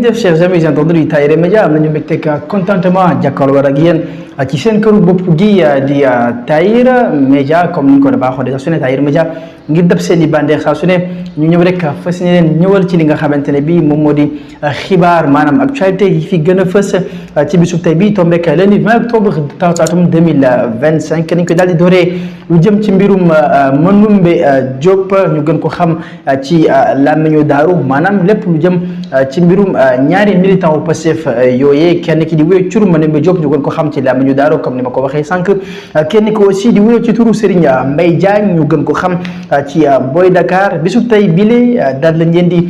jëf chers amis internautes yu Tahiré Média am nañu mbégte ak contentement jàkkaarloo ak yéen ci seen këru bopp gi di Tahiré Média comme ni ñu ko baaxoo de su ne Tahiré Média ngir def seen i bànneex saa su ne ñu ñëw rek fas yéene ñëwal ci li nga xamante ne bii moom moo di xibaar maanaam actualité yi fi gën a fës ci bisub tey bii tombé ak lundi 20 octobre atum 2025 nañ ko daal di dooree lu jëm ci mbirum Manoumbe Diop ñu gën ko xam ci làmmiñu daaru maanaam lépp lu jëm ci mbirum ñaari militant wu Pastef yooyee kenn ki di wuyoo turu Manoumbe Diop ñu gën ko xam ci làmmiñu daaru comme ni ma ko waxee sànq kenn ki aussi di wuyoo ci turu Serigne Mbaye Diagne ñu gën ko xam ci Boy Dakar bisub tey bile daal lañ leen di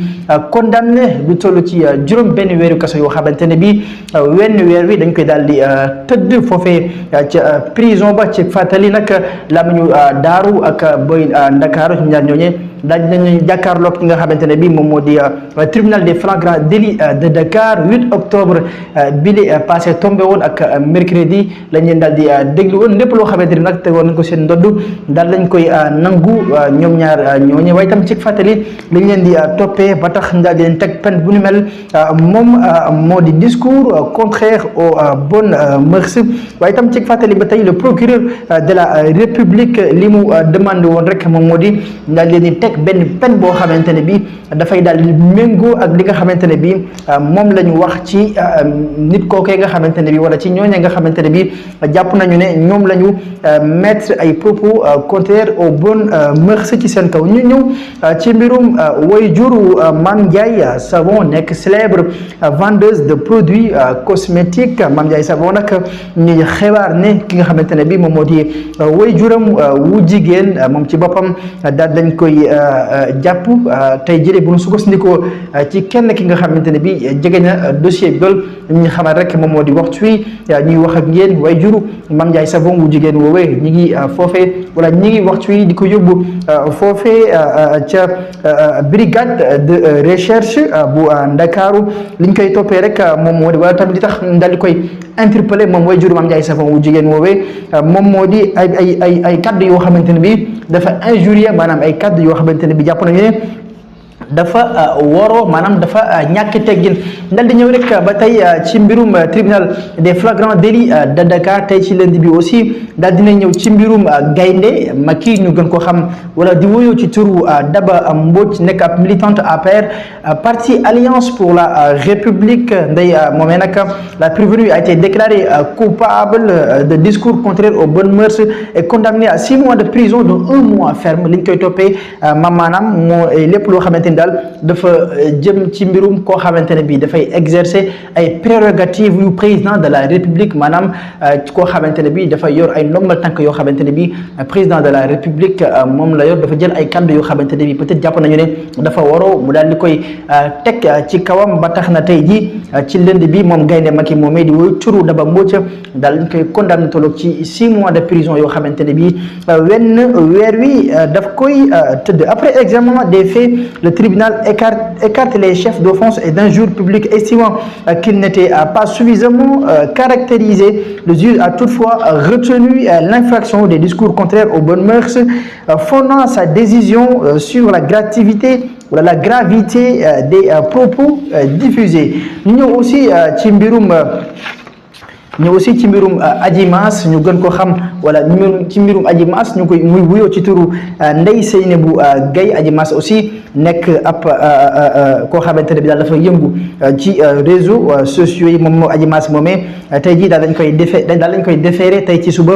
condamné lu toll ci juróom benn weeru kaso yoo xamante ne bii wenn weer wi dañ koy daal di tëdd foofee ca prison ba ci fàttali nag làmmiñu daaru ak Boy Dakar ñaar ñooñee daaj nañu jàkkaarloog ki nga xamante ne bii moom moo di tribunal des flagrants délits de Dakar 8 octobre bile passé tombé woon ak mercredi lañ leen daal di déglu woon lépp loo xamante ni nag tegoon nañ ko seen ndodd daal lañ koy nangu ñoom ñaar ñooñu waaye itam ci fàttali lañ leen di toppee ba tax daal di leen teg peine bu ni mel moom moo di discours contraire aux bonnes mœurs waaye itam ci fàttali ba tey le procureur de la République li mu demandé woon rek moom moo di daal leen di teg benn peine boo xamante ne bii dafay daal di méngoo ak li nga xamante ne bii moom la ñu wax ci nit kookee nga xamante ne bii wala ci ñooñe nga xamante ne bii jàpp nañu ne ñoom la ñu mettre ay propos contraires aux bonnes mœurs ci seen kaw ñu ñëw ci mbirum waajuru Mame Ndiaye Savon nekk célèbre vendeuse de produits cosmétiques Mame Ndiaye Savon nag ñu xibaar ne ki nga xamante ne bii moom moo di waajuram wu jigéen moom ci boppam daal dañ koy jàpp tey jëlee bu ñu sukkandikoo ci kenn ki nga xamante ne bii jege na dossier bi lool ñu xamal rek moom moo di waxtu wi ñuy wax ak yéen waaye juru Mame Ndiaye Savon wu jigéen woowee ñi ngi foofee wala ñi ngi waxtu wi di ko yóbbu foofee ca brigade de recherche bu Ndakaaru liñ koy toppee rek moom moo di wala tamit li tax daal di koy interpellé moom way juru Mame Ndiaye Savon wu jigéen woowee moom moo di ay kaddu yoo xamante ne bii dafa injurieux maanaam ay kaddu yoo xamante ne bi jàpp nañu ne dafa waroo maanaam dafa ñàkk teggin dal di ñëw rek ba tey ci mbirum tribunal des flagrants délits de Dakar tey ci lundi bi aussi daal dina ñëw ci mbirum gaynde Macky ñu gën ko xam wala di wuyoo ci turu Daba Mbodj nekk ab militante APR parti Alliance pour la République nday moomee nag la prévenue a été déclarée coupable de discours contraire aux bonnes mœurs et condamnée à 6 mois de prison dont 1 mois ferme li ñu koy toppee maanaam moo lépp loo xamante ni daal dafa jëm ci mbirum koo xamante ne bii dafay exercer ay prérogatives yu président de la République maanaam koo xamante ne bii dafa yor ay ndombal tànk yoo xamante ne bii président de la République moom la yor dafa jël ay kàddu yoo xamante ne bii peut-être jàpp nañu ne dafa waroo mu daal di koy teg ci kawam ba tax na tey jii ci lënd bi moom gaynde Macky moomee di woy turu Daba Mbodj daal di koy condamné tolloog ci 6 mois de prison yoo xamante ne bii wenn weer wi daf koy tëdd après examen des faits le tribunal écarte les chefs d'offense et d'injures publiques estimant qu'ils n'étaient pas suffisamment caractérisés. Le juge a toutefois retenu l'infraction des discours contraires aux bonnes mœurs, fondant sa décision sur la gravité des propos diffusés. Ñu ñëw aussi ci mbirum ñu aussi ci mbirum Adji Mass ñu gën ko xam wala ci mbirum Adji Mass ñu koy muy wuyoo ci turu Ndeye Seynabou Gaye Adji Mass aussi nekk ab koo xamante ne bi daal dafa yëngu ci réseaux sociaux yi moom Adji Mass moomee tey jii daal dañ koy déféré tey ci suba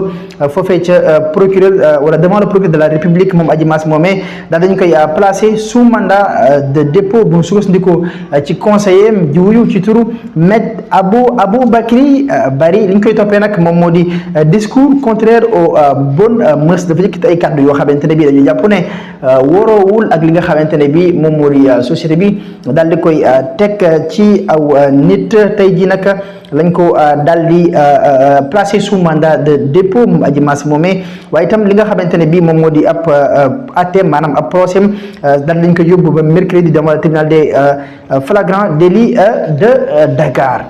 foofee ca procureur wala devant le procureur de la République moom Adji Mass moomee daal dañ koy placé sous mandat de dépôt bu sukkandikoo ci conseiller di wuyu ci turu Maître Aboubacry li ñu koy toppee nag moom moo di discours contraire aux bonnes mœurs dafa yëkkati ay kàddu yoo xamante ne bii dañuy jàpp ne waroowul ak li nga xamante ne bii moom moo di société bi daal di koy teg ci aw nit tey jii nag lañ ko daal di placé sous mandat de dépôt moom Adji Mass moomee waaye itam li nga xamante ne bii moom moo di ab àtte maanaam ab procès daal lañ ko yóbbu ba mercredi devant le tribunal des flagrants délits de Dakar.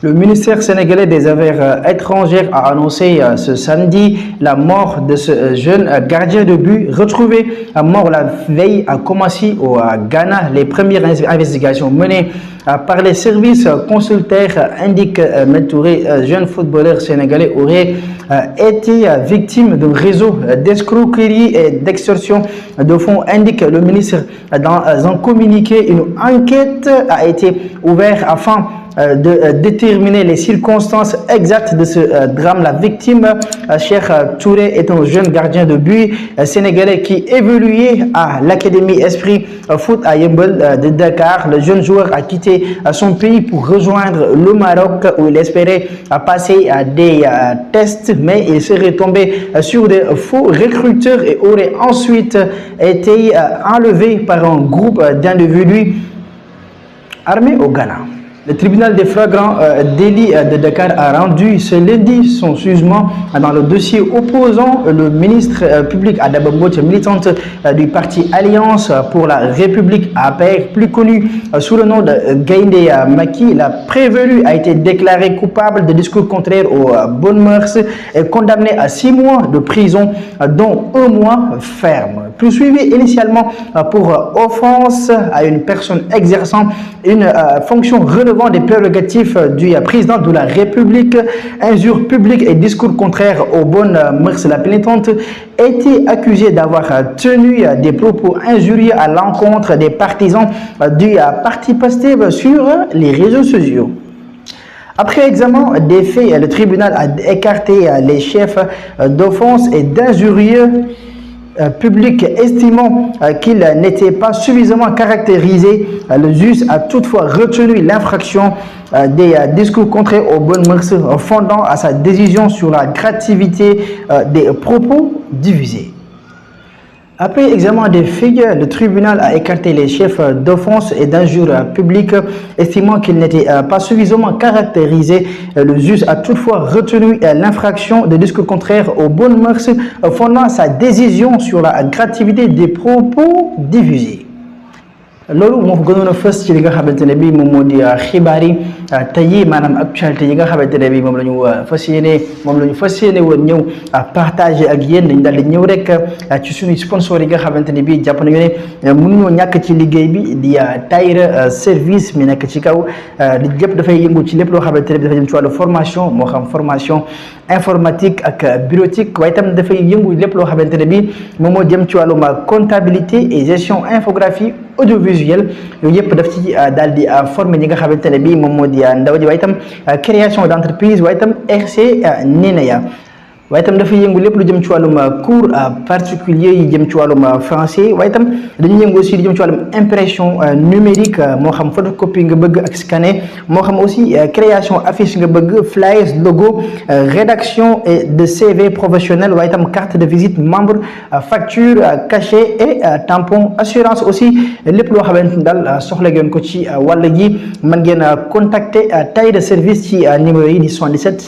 Le ministère sénégalais des Affaires étrangères a annoncé ce samedi la mort de ce jeune gardien de but retrouvé mort la veille à Kumasi au Ghana. Les premières investigations menées par les services consultaires indiquent Touré, jeune footballeur sénégalais, aurait été victime d'un réseau d'escroquerie et d'extorsion de fonds, indique le ministre dans un communiqué. Une enquête a été ouverte afin de déterminer les circonstances exactes de ce drame. La victime, Cheikh Touré, est un jeune gardien de but sénégalais qui évoluait à l'Académie Esprit Foot à Yeumbeul de Dakar. Le jeune joueur a quitté son pays pour rejoindre le Maroc où il espérait passer des tests, mais il serait tombé sur des faux recruteurs et aurait ensuite été enlevé par un groupe d'individus armés au Ghana. Le tribunal des flagrants délits de Dakar a rendu ce lundi son jugement dans le dossier opposant le ministre public Adama Mbodj, militante du parti Alliance pour la République APR, plus connu sous le nom de Gaïndé Maki. La prévenue a été déclarée coupable de discours contraires aux bonnes mœurs et condamnée à 6 mois de prison, dont 1 mois ferme. Poursuivi initialement pour offense à une personne exerçant une fonction relevant des prérogatives du président de la République, injures publiques et discours contraires aux bonnes mœurs. La pénitente était accusée d'avoir tenu des propos injurieux à l'encontre des partisans du parti Pastef sur les réseaux sociaux. Après examen des faits, le tribunal a écarté les chefs d'offense et d'injurieux public, estimant qu'il n'était pas suffisamment caractérisé. Le juge a toutefois retenu l'infraction des discours contraires aux bonnes mœurs, fondant à sa décision sur la gratuité des propos diffusés. Après examen des faits, le tribunal a écarté les chefs d'offense et d'injures publiques, estimant qu'ils n'étaient pas suffisamment caractérisés. Le juge a toutefois retenu l'infraction de discours contraires aux bonnes mœurs, fondant sa décision sur la gratuité des propos diffusés. loolu moo ko gënoon a fës ci li nga xamante ne bii moom moo di xibaar yi tey maanaam actualité yi nga xamante ne bii moom la ñu fas yéene woon ñëw partager ak yéen dañ daal di ñëw rek ci suñu sponsor yi nga xamante ne bii jàpp nañu ne mënuñoo ñàkk ci liggéey bi di Tahir service mi nekk ci kaw di lépp dafay yëngu ci lépp loo xamante ne bii dafa jëm ci wàllu formation moo xam formation informatique ak bureautique waaye itam dafay yëngu lépp loo xamante ne bii moom moo jëm ci wàllum comptabilité et gestion infographie audiovisuel yooyu yëpp daf ci daal di former ñi nga xamante ne bii moom moo di ndaw ji waaye itam création d'entreprise waaye itam RC NINEA waaye itam dafay yëngu lépp lu jëm ci wàllum cours particulier yi jëm ci wàllum français waaye itam dañuy yëngu aussi lu jëm ci wàllum impression numérique moo xam photocopie nga bëgg ak scanner moo xam aussi création affiche nga bëgg flyers logo rédaction et de CV professionnel waaye itam carte de visite membre facture cachet et tampon assurance aussi lépp loo xamante ni daal soxla ngeen ko ci wàll gi mën ngeen contacter Tahir de service ci numéro yi di 77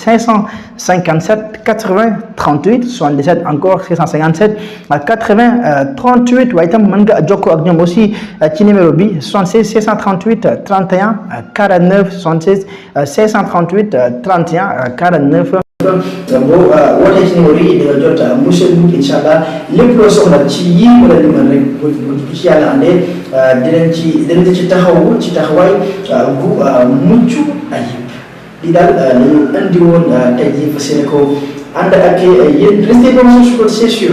557 80 38 77 encore 657 80 38 waaye itam mën nga jokkoo ak ñoom aussi ci numéro bi 76 638 31 49 76 638 31 49 boo wootee ci numéro yi di nga jot monsieur Mboup incha allah lépp loo soxla ci yii wala li mën rek bu ci yàlla andee dinañ ci taxawu ci taxawaay bu mucc ayib li daal lañu andi woon tey jii fas yéene ko ànd ak yéen restez comme ça sur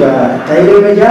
Tahir Média.